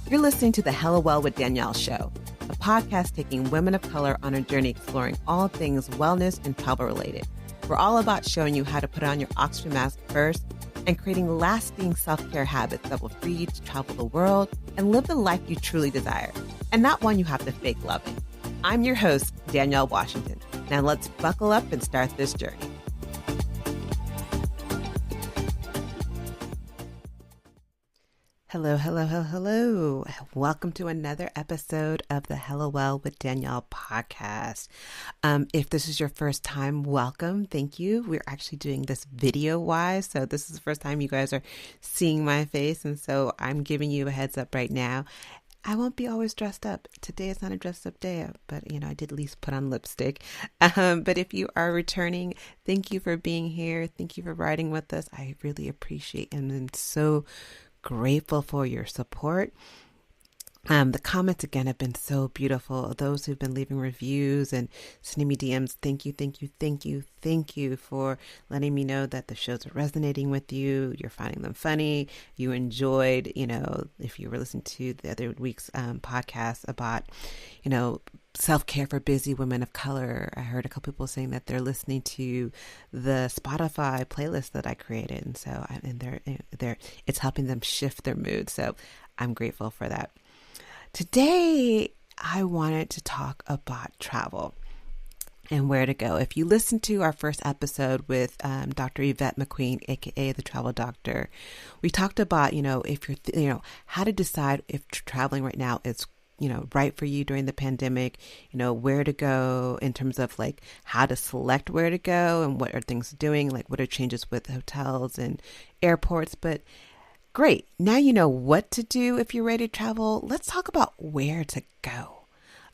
You're listening to the Hella Well with Danielle show, a podcast taking women of color on a journey exploring all things wellness and travel related. We're all about showing you how to put on your oxygen mask first and creating lasting self-care habits that will free you to travel the world and live the life you truly desire, and not one you have to fake loving. I'm your host, Danielle Washington. Now let's buckle up and start this journey. Hello. Welcome to another episode of the Hello Well with Danielle podcast. If this is your first time, welcome. Thank you. We're actually doing this video-wise, so this is the first time you guys are seeing my face, and so I'm giving you a heads up right now. I won't be always dressed up. Today is not a dressed up day, but I did at least put on lipstick. But if you are returning, thank you for being here. Thank you for riding with us. I really appreciate and I'm so grateful for your support. The comments again have been so beautiful. Those who've been leaving reviews and sending me DMs, thank you for letting me know that the shows are resonating with you. You're finding them funny. You enjoyed, if you were listening to the other week's podcast about, self-care for busy women of color. I heard a couple people saying that they're listening to the Spotify playlist that I created, and so it's helping them shift their mood. So I'm grateful for that. Today, I wanted to talk about travel and where to go. If you listen to our first episode with Dr. Yvette McQueen, aka the Travel Doctor, we talked about, if you're, how to decide if traveling right now is right for you during the pandemic, where to go in terms of like how to select where to go and what are things doing, like what are changes with hotels and airports. But great. Now you know what to do if you're ready to travel. Let's talk about where to go.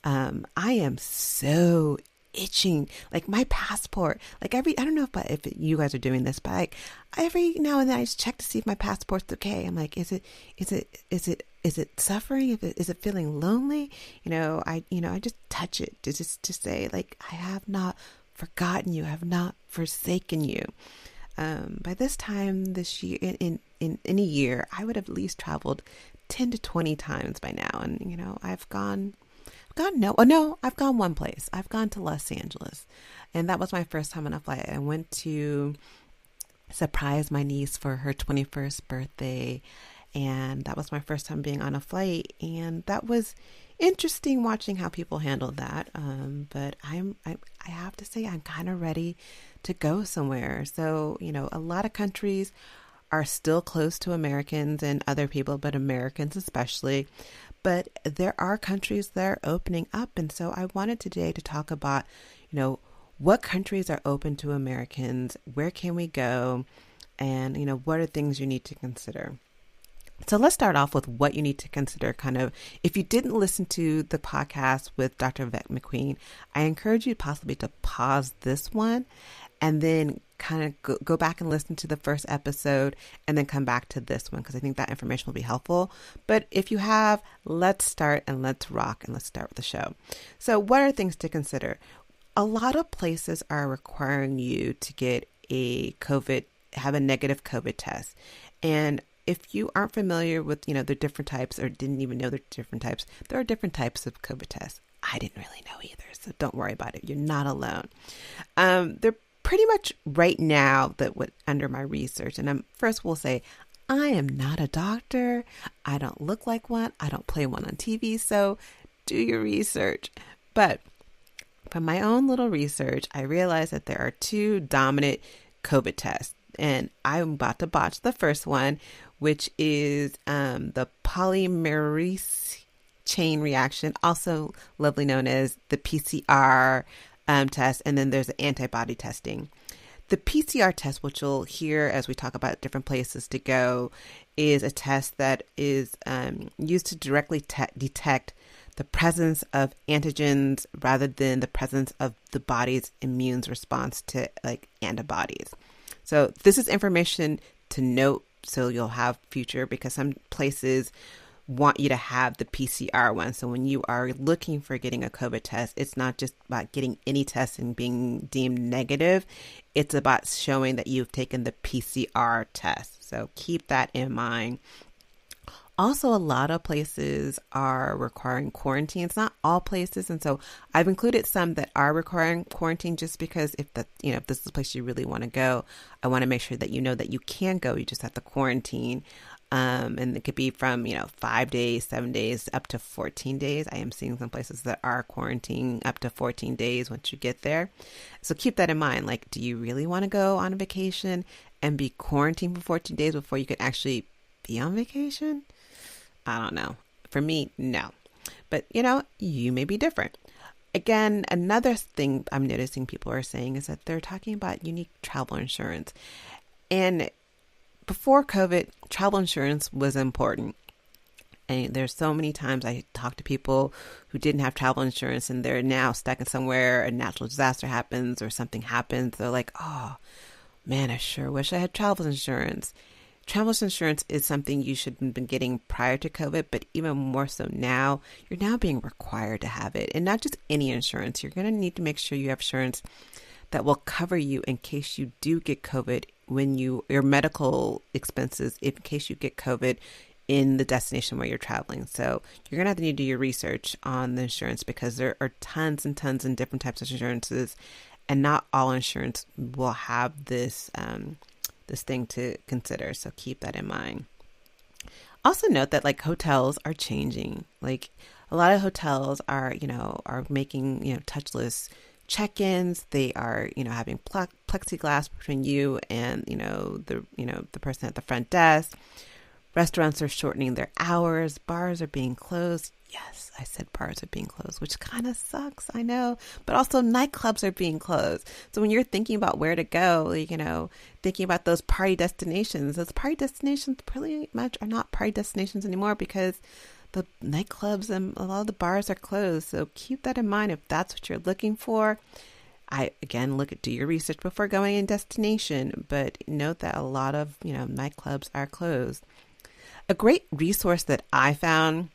I am so itching, like my passport, like I don't know if you guys are doing this, but like every now and then I just check to see if my passport's okay. I'm like, is it suffering? Is it feeling lonely? I just touch it to say like, I have not forgotten you. I have not forsaken you. By this time this year, in a year, I would have at least traveled 10 to 20 times by now. And, I've gone one place. I've gone to Los Angeles, and that was my first time on a flight. I went to surprise my niece for her 21st birthday, and that was my first time being on a flight, and that was interesting watching how people handled that. But I have to say I'm kind of ready to go somewhere. So, a lot of countries are still closed to Americans and other people, but Americans especially. But there are countries that are opening up. And so I wanted today to talk about, what countries are open to Americans, where can we go, and, what are things you need to consider. So let's start off with what you need to consider. Kind of, if you didn't listen to the podcast with Dr. Yvette McQueen, I encourage you possibly to pause this one and then kind of go back and listen to the first episode and then come back to this one, because I think that information will be helpful. But if you have, let's start and let's rock and let's start with the show. So what are things to consider? A lot of places are requiring you to get have a negative COVID test. And if you aren't familiar with, the different types or didn't even know the different types, there are different types of COVID tests. I didn't really know either, so don't worry about it. You're not alone. They're pretty much right now under my research, and first we'll say, I am not a doctor. I don't look like one. I don't play one on TV, so do your research. But from my own little research, I realized that there are two dominant COVID tests, and I'm about to botch the first one, which is the polymerase chain reaction, also lovely known as the PCR test, and then there's the antibody testing. The PCR test, which you'll hear as we talk about different places to go, is a test that is used to directly detect the presence of antigens rather than the presence of the body's immune response to like antibodies. So this is information to note so you'll have future, because some places want you to have the PCR one. So when you are looking for getting a COVID test, it's not just about getting any test and being deemed negative. It's about showing that you've taken the PCR test. So keep that in mind. Also, a lot of places are requiring quarantines, not all places. And so I've included some that are requiring quarantine just because if if this is a place you really want to go, I want to make sure that you know that you can go. You just have to quarantine. And it could be from, 5 days, 7 days, up to 14 days. I am seeing some places that are quarantining up to 14 days once you get there. So keep that in mind. Like, do you really want to go on a vacation and be quarantined for 14 days before you can actually be on vacation? I don't know. For me, no. But, you may be different. Again, another thing I'm noticing people are saying is that they're talking about unique travel insurance. And before COVID, travel insurance was important. And there's so many times I talk to people who didn't have travel insurance and they're now stuck in somewhere, a natural disaster happens or something happens. They're like, oh, man, I sure wish I had travel insurance. Travel insurance is something you should have been getting prior to COVID, but even more so now, you're now being required to have it. And not just any insurance. You're going to need to make sure you have insurance that will cover you in case you do get COVID when your medical expenses, in case you get COVID in the destination where you're traveling. So you're going to have to need to do your research on the insurance because there are tons and tons and different types of insurances, and not all insurance will have this thing to consider. So keep that in mind. Also note that hotels are changing. Like a lot of hotels are making, touchless check-ins. They are, having plexiglass between you and, the person at the front desk. Restaurants are shortening their hours. Bars are being closed. Yes, I said bars are being closed, which kind of sucks, I know. But also nightclubs are being closed. So when you're thinking about where to go, thinking about those party destinations pretty much are not party destinations anymore because the nightclubs and a lot of the bars are closed. So keep that in mind if that's what you're looking for. Do your research before going in destination, but note that a lot of, nightclubs are closed. A great resource that I found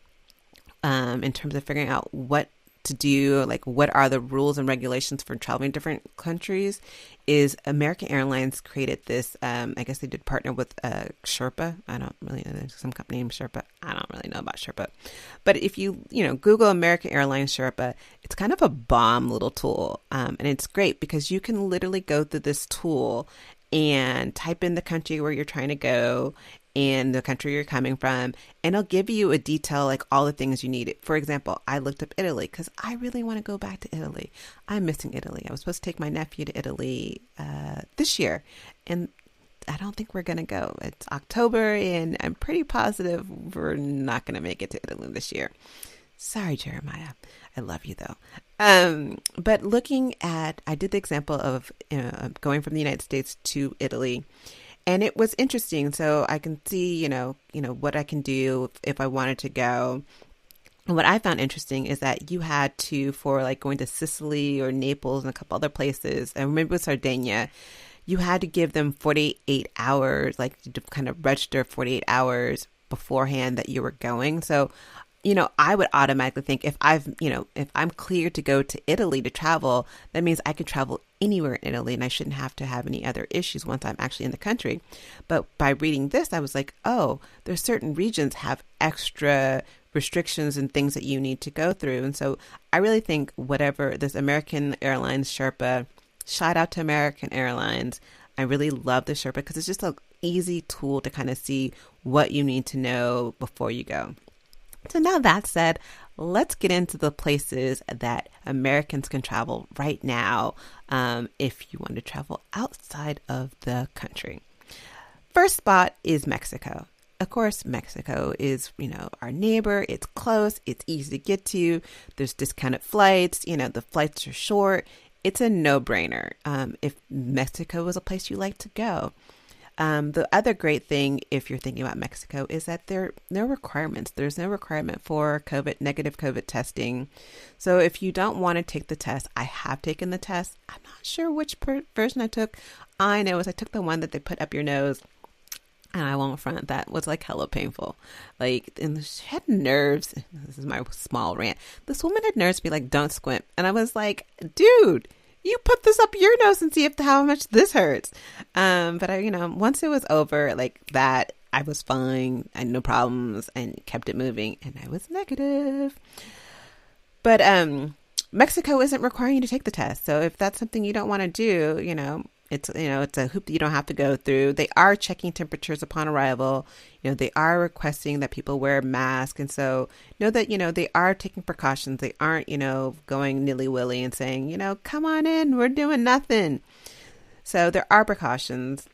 in terms of figuring out what to do, what are the rules and regulations for traveling different countries, is American Airlines created this. I guess they did partner with Sherpa. I don't really know. There's some company named Sherpa. I don't really know about Sherpa. But if you, Google American Airlines Sherpa, it's kind of a bomb little tool. And it's great because you can literally go through this tool and type in the country where you're trying to go and the country you're coming from, and it'll give you a detail, all the things you need. For example, I looked up Italy because I really want to go back to Italy. I'm missing Italy. I was supposed to take my nephew to Italy this year, and I don't think we're going to go. It's October, and I'm pretty positive we're not going to make it to Italy this year. Sorry, Jeremiah. I love you, though. But I did the example of going from the United States to Italy. And it was interesting. So I can see, what I can do if I wanted to go. And what I found interesting is that you had to, for going to Sicily or Naples and a couple other places, and maybe with Sardinia, you had to give them 48 hours, to kind of register 48 hours beforehand that you were going. So, I would automatically think if I'm cleared to go to Italy to travel, that means I could travel anywhere in Italy and I shouldn't have to have any other issues once I'm actually in the country. But by reading this, I was like, oh, there's certain regions have extra restrictions and things that you need to go through. And so I really think whatever this American Airlines Sherpa, shout out to American Airlines. I really love the Sherpa because it's just an easy tool to kind of see what you need to know before you go. So now that said, let's get into the places that Americans can travel right now if you want to travel outside of the country. First spot is Mexico. Of course, Mexico is, our neighbor. It's close. It's easy to get to. There's discounted flights. The flights are short. It's a no-brainer if Mexico is a place you like to go. The other great thing, if you're thinking about Mexico, is that there are no requirements. There's no requirement for negative COVID testing. So if you don't want to take the test, I have taken the test. I'm not sure which version I took. I know I took the one that they put up your nose. And I won't front, that was hella painful. And she had nerves. This is my small rant. This woman had nerves to be like, don't squint. And I was like, dude, you put this up your nose and see how much this hurts. But I, once it was over that, I was fine. I had no problems and kept it moving, and I was negative. But Mexico isn't requiring you to take the test. So if that's something you don't want to do, it's a hoop that you don't have to go through. They are checking temperatures upon arrival. They are requesting that people wear masks. And so know that, they are taking precautions. They aren't, going nilly-willy and saying, come on in, we're doing nothing. So there are precautions.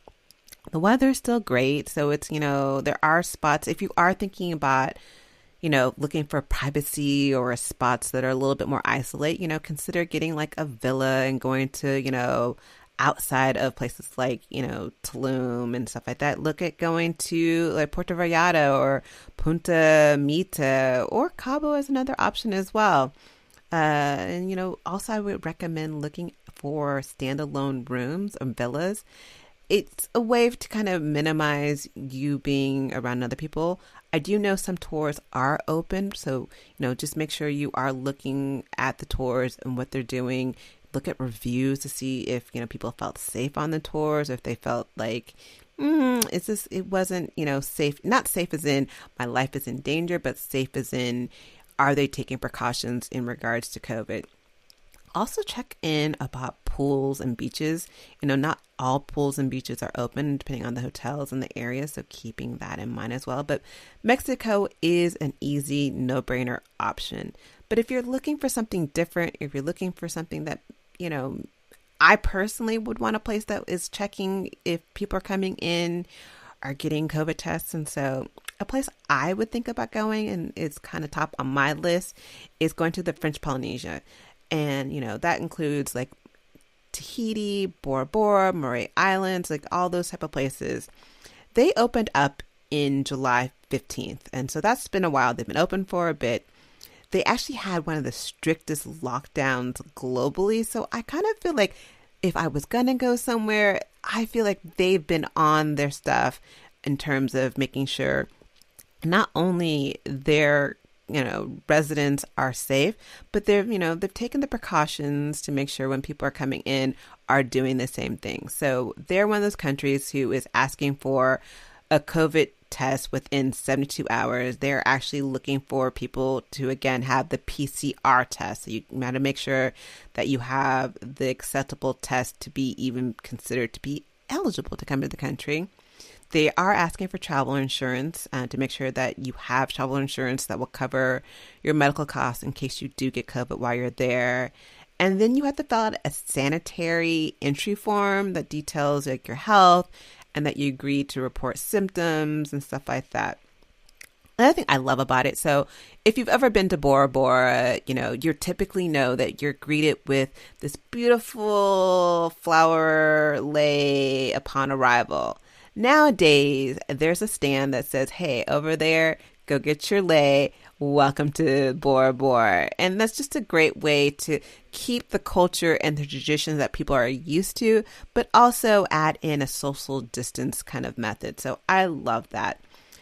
The weather's still great. So it's, there are spots. If you are thinking about, looking for privacy or spots that are a little bit more isolate, consider getting like a villa and going to, outside of places like, Tulum and stuff like that. Look at going to like Puerto Vallarta or Punta Mita or Cabo as another option as well. And, also I would recommend looking for standalone rooms or villas. It's a way to kind of minimize you being around other people. I do know some tours are open. So, just make sure you are looking at the tours and what they're doing. Look at reviews to see if, people felt safe on the tours, or if they felt like, it wasn't, safe, not safe as in my life is in danger, but safe as in, are they taking precautions in regards to COVID? Also check in about pools and beaches. Not all pools and beaches are open depending on the hotels and the area. So keeping that in mind as well. But Mexico is an easy no-brainer option. But if you're looking for something different, if you're looking for something that, I personally would want a place that is checking if people are coming in are getting COVID tests. And so a place I would think about going, and it's kind of top on my list, is going to the French Polynesia. And, that includes like Tahiti, Bora Bora, Murray Islands, like all those type of places. They opened up in July 15th. And so that's been a while. They've been open for a bit. They actually had one of the strictest lockdowns globally. So I kind of feel like if I was going to go somewhere, I feel like they've been on their stuff in terms of making sure not only their residents are safe, but they've taken the precautions to make sure when people are coming in are doing the same thing. So they're one of those countries who is asking for a COVID test within 72 hours. They're actually looking for people to, again, have the PCR test. So you got to make sure that you have the acceptable test to be even considered to be eligible to come to the country. They are asking for travel insurance to make sure that you have travel insurance that will cover your medical costs in case you do get COVID while you're there. And then you have to fill out a sanitary entry form that details like your health and that you agree to report symptoms and stuff like that. Another thing I love about it, so if you've ever been to Bora Bora, you typically know that you're greeted with this beautiful flower lei upon arrival. Nowadays, there's a stand that says, hey, over there, go get your lei. Welcome to Bora Bora. And that's just a great way to keep the culture and the traditions that people are used to, but also add in a social distance kind of method. So I love that.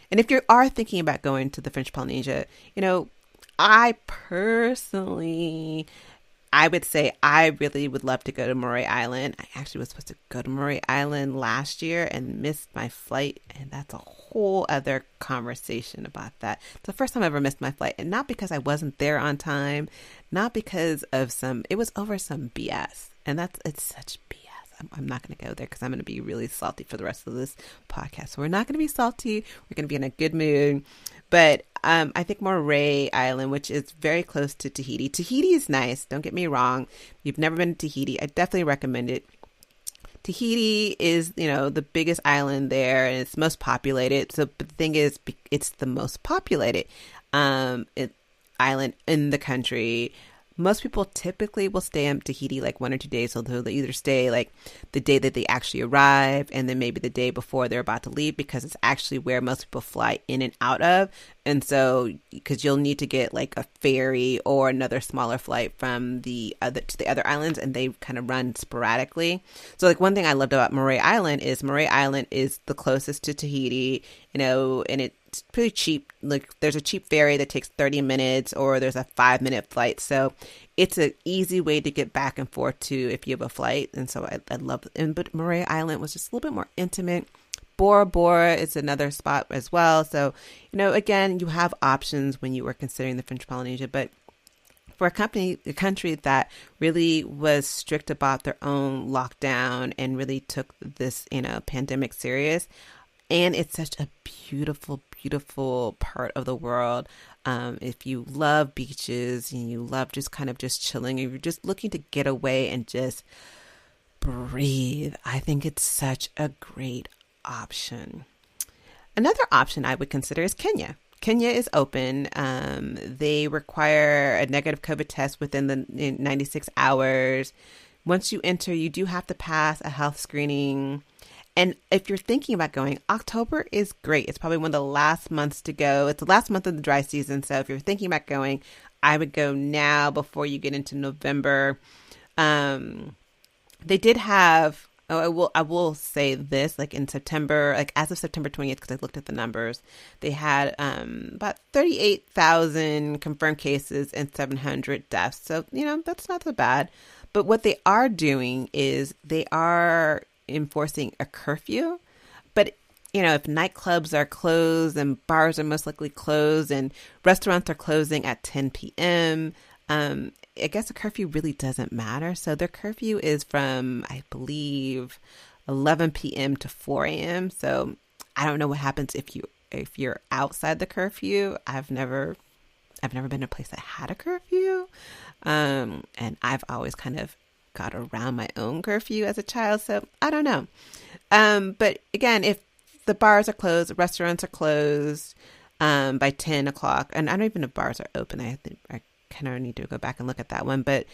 And if you are thinking about going to the French Polynesia, I personally, I would say I really would love to go to Murray Island. I actually was supposed to go to Murray Island last year and missed my flight. And that's a whole other conversation about that. It's the first time I ever missed my flight. And not because I wasn't there on time, not because of it was over some BS. And it's such BS. I'm not going to go there because I'm going to be really salty for the rest of this podcast. So we're not going to be salty. We're going to be in a good mood. But I think Murray Island, which is very close to Tahiti. Tahiti is nice. Don't get me wrong. If you've never been to Tahiti, I definitely recommend it. Tahiti is, the biggest island there and it's most populated. So but the thing is, it's the most populated island in the country. Most people typically will stay in Tahiti like 1 or 2 days. So they'll either stay like the day that they actually arrive and then maybe the day before they're about to leave, because it's actually where most people fly in and out of. And so, because you'll need to get like a ferry or another smaller flight from the other islands, and they kind of run sporadically. So like one thing I loved about Murray Island is the closest to Tahiti, and it's pretty cheap. Like there's a cheap ferry that takes 30 minutes or there's a 5-minute flight. So it's an easy way to get back and forth to if you have a flight. And so I love it. But Murray Island was just a little bit more intimate. Bora Bora is another spot as well. So, again, you have options when you were considering the French Polynesia, but for a country that really was strict about their own lockdown and really took this, pandemic serious, and it's such a beautiful, beautiful part of the world. If you love beaches and you love just kind of just chilling, and you're just looking to get away and just breathe, I think it's such a great option. Another option I would consider is Kenya. Kenya is open. They require a negative COVID test within the 96 hours. Once you enter, you do have to pass a health screening. And if you're thinking about going, October is great. It's probably one of the last months to go. It's the last month of the dry season. So if you're thinking about going, I would go now before you get into November. They did have, I will say this, like in September, like as of September 20th, because I looked at the numbers, they had about 38,000 confirmed cases and 700 deaths. So, that's not so bad. But what they are doing is they are enforcing a curfew. But, if nightclubs are closed and bars are most likely closed and restaurants are closing at 10 p.m., I guess a curfew really doesn't matter. So their curfew is from, I believe, 11 p.m. to 4 a.m. So I don't know what happens if you're outside the curfew. I've never been to a place that had a curfew. And I've always kind of got around my own curfew as a child. So I don't know. But again, if the bars are closed, restaurants are closed by 10 o'clock, and I don't even know if bars are open. I kind of need to go back and look at that one. But,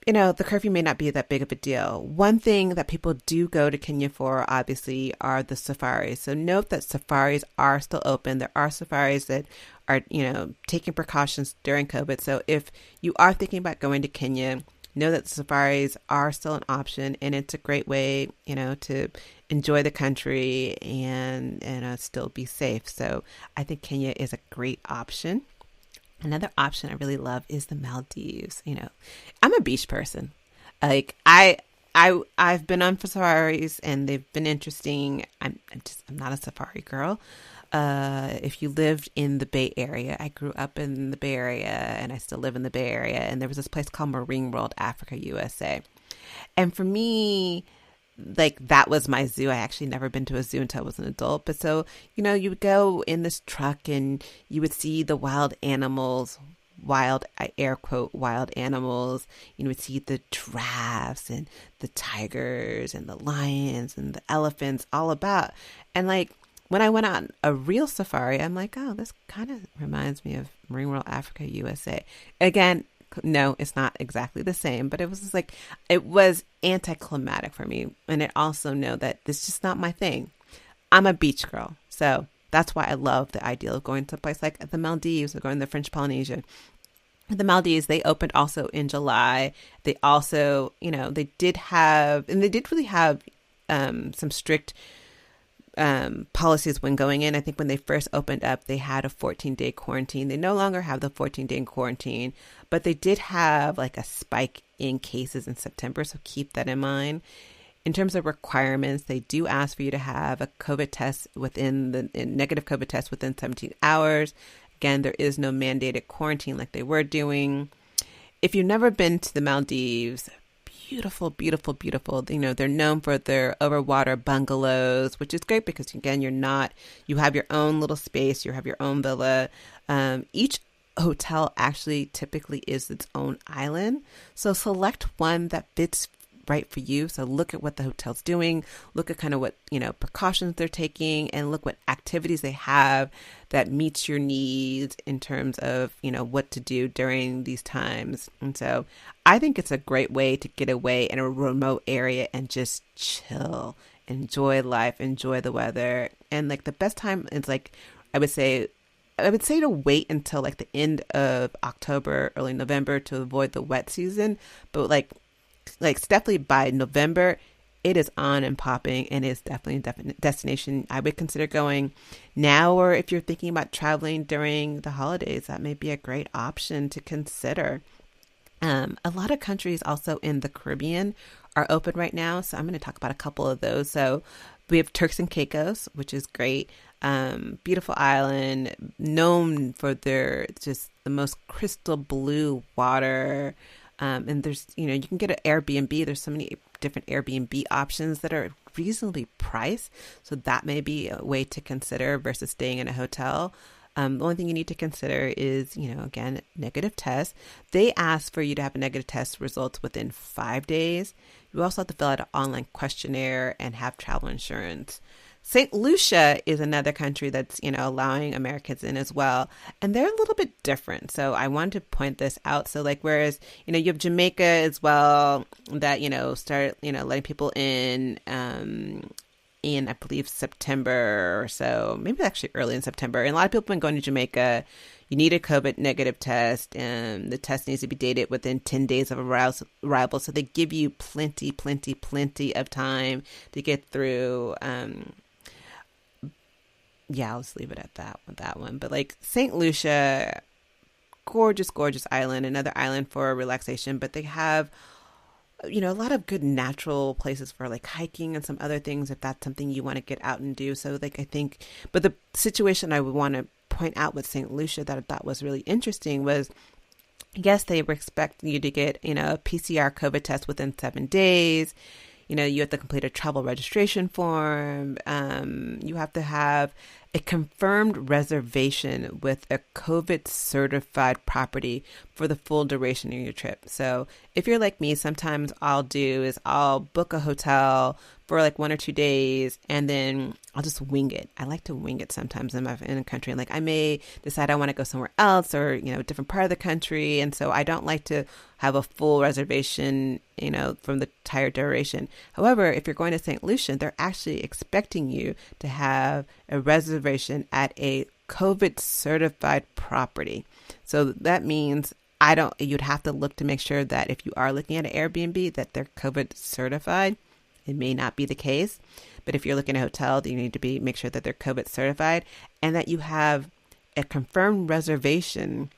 the curfew may not be that big of a deal. One thing that people do go to Kenya for, obviously, are the safaris. So note that safaris are still open. There are safaris that are, taking precautions during COVID. So if you are thinking about going to Kenya, know that the safaris are still an option, and it's a great way, to enjoy the country and still be safe. So I think Kenya is a great option. Another option I really love is the Maldives. I'm a beach person. Like I've been on safaris and they've been interesting. I'm not a safari girl. If you lived in the Bay Area, I grew up in the Bay Area and I still live in the Bay Area. And there was this place called Marine World Africa, USA. And for me, like that was my zoo. I actually never been to a zoo until I was an adult. But so, you would go in this truck and you would see the wild animals, I air quote, wild animals. You would see the giraffes and the tigers and the lions and the elephants all about. And like, when I went on a real safari, I'm like, oh, this kind of reminds me of Marine World Africa, USA. Again, no, it's not exactly the same, but it was just like, it was anticlimactic for me. And I also know that this is just not my thing. I'm a beach girl. So that's why I love the idea of going to a place like the Maldives or going to the French Polynesia. The Maldives, they opened also in July. They also, they did really have some strict policies when going in. I think when they first opened up, they had a 14-day quarantine. They no longer have the 14-day quarantine, but they did have like a spike in cases in September. So keep that in mind. In terms of requirements, they do ask for you to have a COVID test negative COVID test within 17 hours. Again, there is no mandated quarantine like they were doing. If you've never been to the Maldives, beautiful, beautiful, beautiful. They're known for their overwater bungalows, which is great because again, you have your own little space, you have your own villa. Each hotel actually typically is its own island. So select one that fits right for you. So look at what the hotel's doing, look at kind of what, precautions they're taking, and look what activities they have that meets your needs in terms of, what to do during these times. And so I think it's a great way to get away in a remote area and just chill, enjoy life, enjoy the weather. And like the best time is like, I would say to wait until like the end of October, early November to avoid the wet season. But like definitely by November, it is on and popping, and it's definitely a definite destination I would consider going now. Or if you're thinking about traveling during the holidays, that may be a great option to consider. A lot of countries also in the Caribbean are open right now. So I'm going to talk about a couple of those. So We have Turks and Caicos, which is great. Beautiful island, known for their just the most crystal blue water. And there's, you can get an Airbnb. There's so many different Airbnb options that are reasonably priced. So that may be a way to consider versus staying in a hotel. The only thing you need to consider is, again, negative test. They ask for you to have a negative test results within 5 days. You also have to fill out an online questionnaire and have travel insurance. St. Lucia is another country that's, allowing Americans in as well. And they're a little bit different. So I wanted to point this out. So whereas, you have Jamaica as well that, start, letting people in, I believe, September or so, maybe actually early in September. And a lot of people have been going to Jamaica. You need a COVID negative test, and the test needs to be dated within 10 days of arrival. So they give you plenty of time to get through. I'll just leave it at that with that one. But St. Lucia, gorgeous island, another island for relaxation. But they have a lot of good natural places for hiking and some other things if that's something you want to get out and do. So I think, but the situation I would want to point out with St. Lucia that I thought was really interesting was, yes, they expect you to get, a PCR COVID test within 7 days. You have to complete a travel registration form. You have to have a confirmed reservation with a COVID certified property for the full duration of your trip. So if you're like me, sometimes I'll do is I'll book a hotel for 1 or 2 days, and then I'll just wing it. I like to wing it sometimes in a country. And I may decide I want to go somewhere else or, a different part of the country. And so I don't like to have a full reservation, from the entire duration. However, if you're going to St. Lucia, they're actually expecting you to have a reservation at a COVID certified property. So that means you'd have to look to make sure that if you are looking at an Airbnb that they're COVID certified. It may not be the case, but if you're looking at a hotel, you need to make sure that they're COVID certified and that you have a confirmed reservation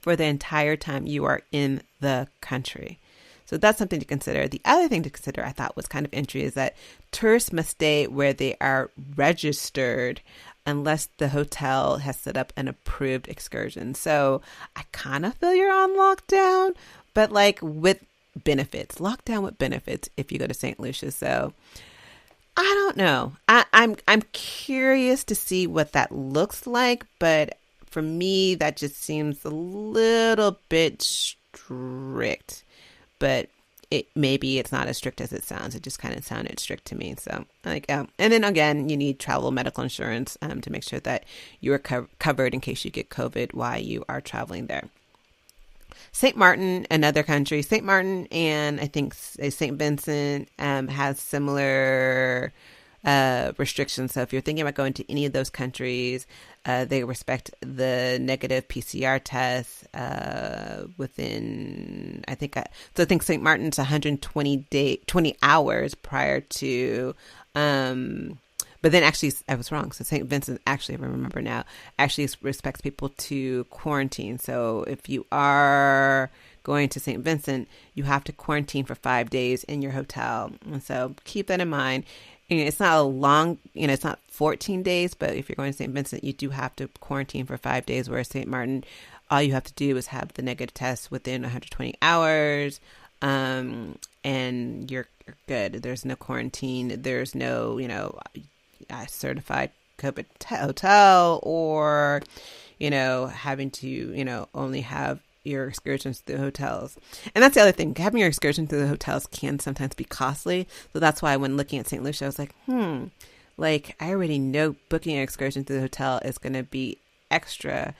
for the entire time you are in the country. So that's something to consider. The other thing to consider I thought was kind of interesting is that tourists must stay where they are registered unless the hotel has set up an approved excursion. So I kind of feel you're on lockdown, but with benefits, lockdown with benefits if you go to St. Lucia. So I don't know. I'm curious to see what that looks like, but for me that just seems a little bit strict. But maybe it's not as strict as it sounds. It just kind of sounded strict to me. So and then again, you need travel medical insurance to make sure that you are covered in case you get COVID while you are traveling there. St. Martin, another country. St. Martin and I think St. Vincent has similar restrictions. So if you're thinking about going to any of those countries, they respect the negative PCR test within, I think St. Martin's 20 hours prior to, but then actually, I was wrong. So St. Vincent, actually, if I remember now, actually respects people to quarantine. So if you are going to St. Vincent, you have to quarantine for 5 days in your hotel. And so keep that in mind. It's not a long, it's not 14 days, but if you're going to St. Vincent, you do have to quarantine for 5 days, whereas St. Martin, all you have to do is have the negative test within 120 hours. And you're good. There's no quarantine. There's no, certified COVID hotel or, having to, only have your excursions through hotels. And that's the other thing. Having your excursion through the hotels can sometimes be costly. So that's why when looking at St. Lucia, I was like, I already know booking an excursion through the hotel is going to be extra.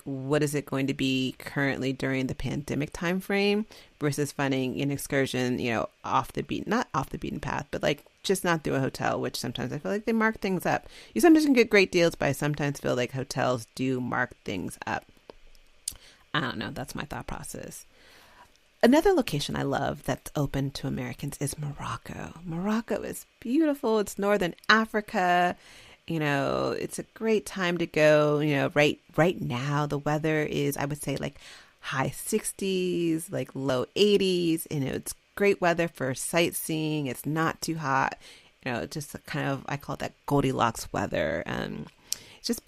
What is it going to be currently during the pandemic time frame versus finding an excursion, not off the beaten path, but just not through a hotel, which sometimes I feel like they mark things up. You sometimes can get great deals, but I sometimes feel like hotels do mark things up. I don't know. That's my thought process. Another location I love that's open to Americans is Morocco. Morocco is beautiful. It's northern Africa. It's a great time to go. Right now the weather is, I would say, high 60s, low 80s. It's great weather for sightseeing. It's not too hot. just kind of, I call it that Goldilocks weather.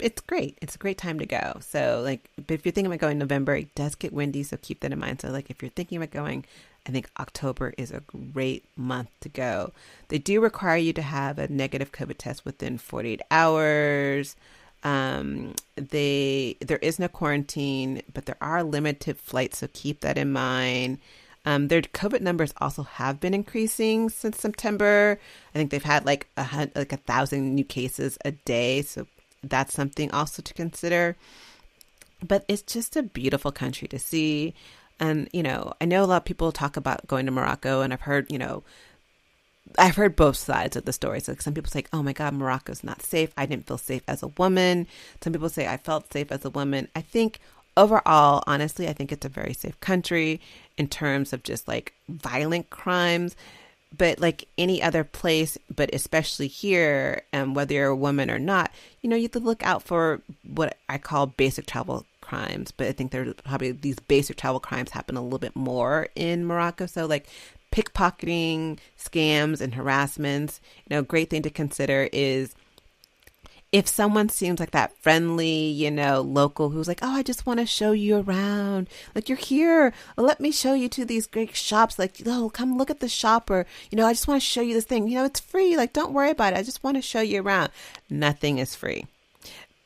It's great. It's a great time to go. So like, but if you're thinking about going in November, it does get windy. So keep that in mind. So like, if you're thinking about going, I think October is a great month to go. They do require you to have a negative COVID test within 48 hours. There is no quarantine, but there are limited flights. So keep that in mind. Their COVID numbers also have been increasing since September. I think they've had like 1,000 new cases a day. So that's something also to consider. But it's just a beautiful country to see. And, I know a lot of people talk about going to Morocco, and I've heard both sides of the story. So some people say, oh my God, Morocco's not safe. I didn't feel safe as a woman. Some people say I felt safe as a woman. I think overall, honestly, I think it's a very safe country in terms of just like violent crimes. But like any other place, but especially here, whether you're a woman or not, you have to look out for what I call basic travel crimes. But I think there's probably these basic travel crimes happen a little bit more in Morocco. So like pickpocketing, scams, and harassments. Great thing to consider is if someone seems like that friendly, local who's like, oh, I just want to show you around. Like, you're here. Let me show you to these great shops. Like, oh, come look at the shop. Or, I just want to show you this thing. It's free. Like, don't worry about it. I just want to show you around. Nothing is free.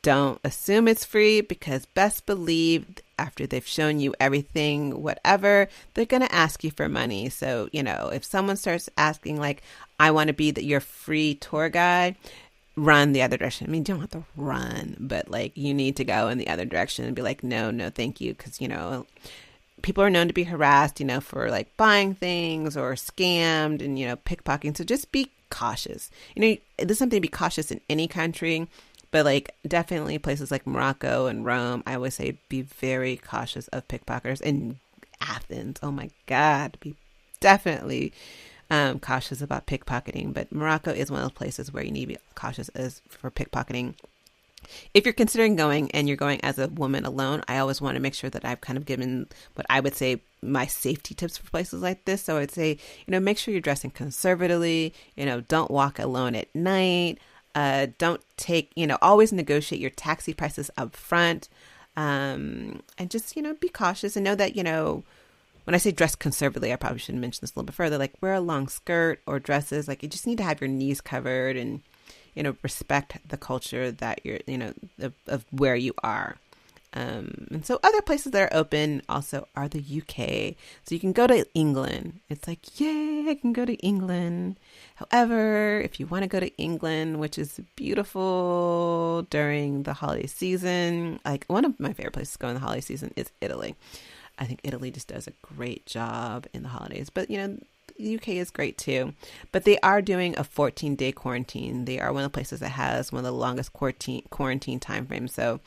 Don't assume it's free, because best believe after they've shown you everything, whatever, they're going to ask you for money. So, if someone starts asking like, I want to be your free tour guide, run the other direction. I mean, you don't have to run, but like you need to go in the other direction and be like, no, thank you. Because, people are known to be harassed, for like buying things or scammed and, pickpocketing. So just be cautious. There's something to be cautious in any country, but like definitely places like Morocco and Rome, I always say be very cautious of pickpocketers. And Athens, oh my God, be definitely cautious about pickpocketing. But Morocco is one of those places where you need to be cautious as for pickpocketing. If you're considering going and you're going as a woman alone, I always want to make sure that I've kind of given what I would say my safety tips for places like this. So I'd say, make sure you're dressing conservatively, don't walk alone at night. Don't take, always negotiate your taxi prices up front. And just, be cautious and know that, when I say dress conservatively, I probably should mention this a little bit further, like wear a long skirt or dresses. Like you just need to have your knees covered and, respect the culture that you're, of where you are. And so other places that are open also are the UK. So you can go to England. It's like, yay, I can go to England. However, if you want to go to England, which is beautiful during the holiday season, like one of my favorite places to go in the holiday season is Italy. I think Italy just does a great job in the holidays, but the UK is great too. But they are doing a 14-day quarantine. They are one of the places that has one of the longest quarantine time frames. So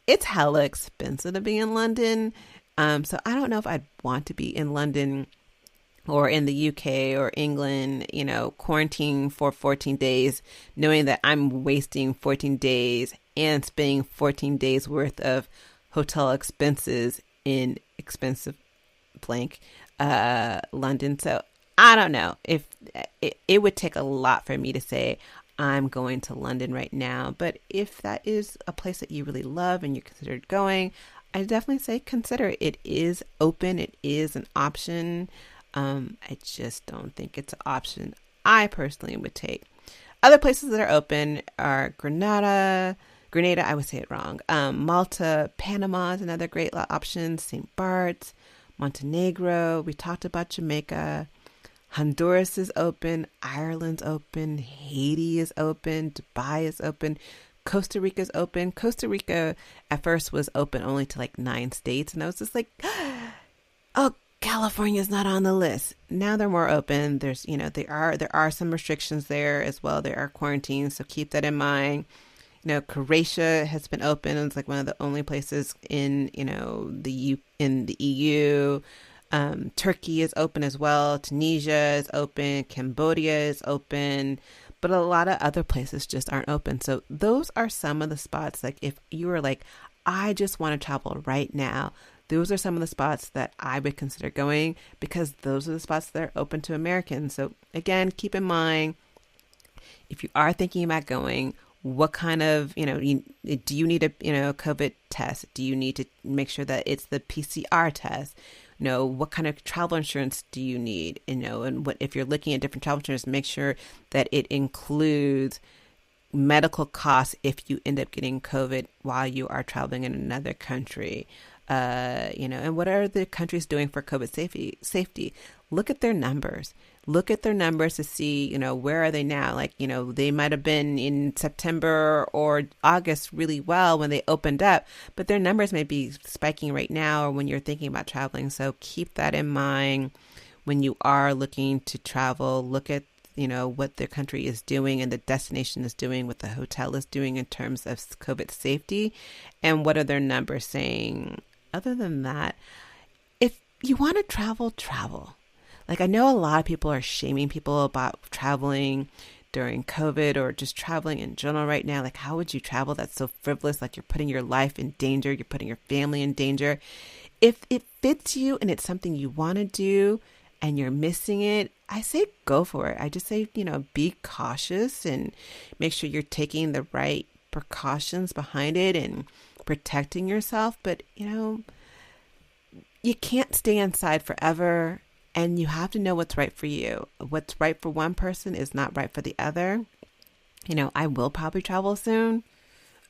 it's hella expensive to be in London. So I don't know if I'd want to be in London or in the UK or England, quarantine for 14 days, knowing that I'm wasting 14 days and spending 14 days worth of hotel expenses in expensive blank London. So I don't know if it would take a lot for me to say I'm going to London right now. But if that is a place that you really love and you're considered going, I definitely say consider it. It is open. It is an option. I just don't think it's an option I personally would take. Other places that are open are Grenada, I would say it wrong. Malta, Panama is another great option. St. Bart's, Montenegro. We talked about Jamaica. Honduras is open. Ireland's open. Haiti is open. Dubai is open. Costa Rica is open. Costa Rica at first was open only to like 9 states. And I was just like, oh, California's not on the list. Now they're more open. There's, there are some restrictions there as well. There are quarantines. So keep that in mind. Croatia has been open. It's like one of the only places in, in the EU. Turkey is open as well. Tunisia is open. Cambodia is open. But a lot of other places just aren't open. So those are some of the spots. Like if you were like, I just want to travel right now, those are some of the spots that I would consider going, because those are the spots that are open to Americans. So again, keep in mind, if you are thinking about going, what kind of, do you need a, COVID test? Do you need to make sure that it's the PCR test? What kind of travel insurance do you need? And what, if you're looking at different travel insurance, make sure that it includes medical costs if you end up getting COVID while you are traveling in another country. And what are the countries doing for COVID safety? Look at their numbers. Look at their numbers to see, where are they now? Like, they might have been in September or August really well when they opened up, but their numbers may be spiking right now or when you're thinking about traveling. So keep that in mind when you are looking to travel. Look at, what their country is doing and the destination is doing, what the hotel is doing in terms of COVID safety, and what are their numbers saying. Other than that, if you want to travel. Like, I know a lot of people are shaming people about traveling during COVID or just traveling in general right now. Like, how would you travel? That's so frivolous. Like, you're putting your life in danger. You're putting your family in danger. If it fits you and it's something you want to do and you're missing it, I say go for it. I just say, be cautious and make sure you're taking the right precautions behind it and protecting yourself. But, you can't stay inside forever. And you have to know what's right for you. What's right for one person is not right for the other. I will probably travel soon.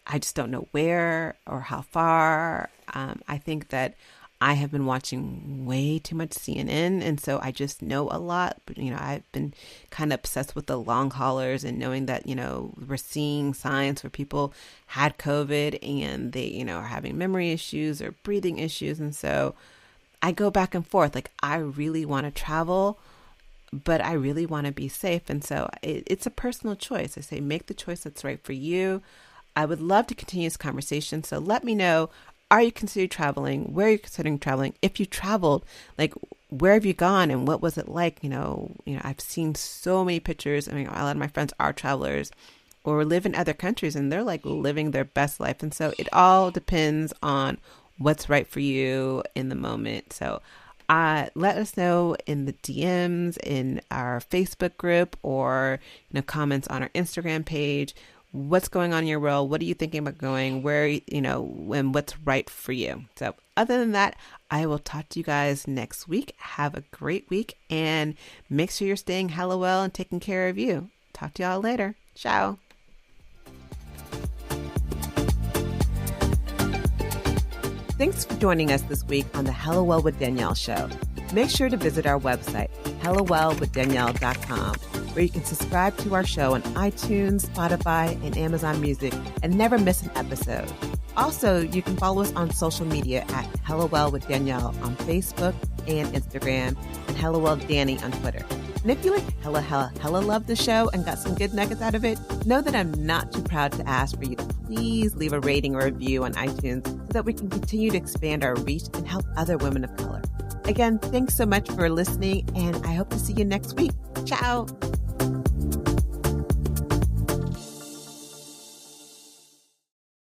I just don't know where or how far. I think that I have been watching way too much CNN. And so I just know a lot. But, I've been kind of obsessed with the long haulers and knowing that, we're seeing signs where people had COVID and they, are having memory issues or breathing issues. And so I go back and forth. Like, I really want to travel, but I really want to be safe. And so it's a personal choice. I say, make the choice that's right for you. I would love to continue this conversation. So let me know, are you considering traveling? Where are you considering traveling? If you traveled, like, where have you gone and what was it like? I've seen so many pictures. I mean, a lot of my friends are travelers or live in other countries and they're like living their best life. And so it all depends on what's right for you in the moment. So let us know in the DMs, in our Facebook group, or comments on our Instagram page. What's going on in your world? What are you thinking about going? Where, and what's right for you? So other than that, I will talk to you guys next week. Have a great week and make sure you're staying hella well and taking care of you. Talk to y'all later. Ciao. Thanks for joining us this week on the Hella Well with Danielle show. Make sure to visit our website, hellawellwithdanielle.com, where you can subscribe to our show on iTunes, Spotify, and Amazon Music and never miss an episode. Also, you can follow us on social media at Hella Well with Danielle on Facebook and Instagram, and Hella Well Danny on Twitter. And if you like hella love the show and got some good nuggets out of it, know that I'm not too proud to ask for you to please leave a rating or review on iTunes so that we can continue to expand our reach and help other women of color. Again, thanks so much for listening, and I hope to see you next week. Ciao.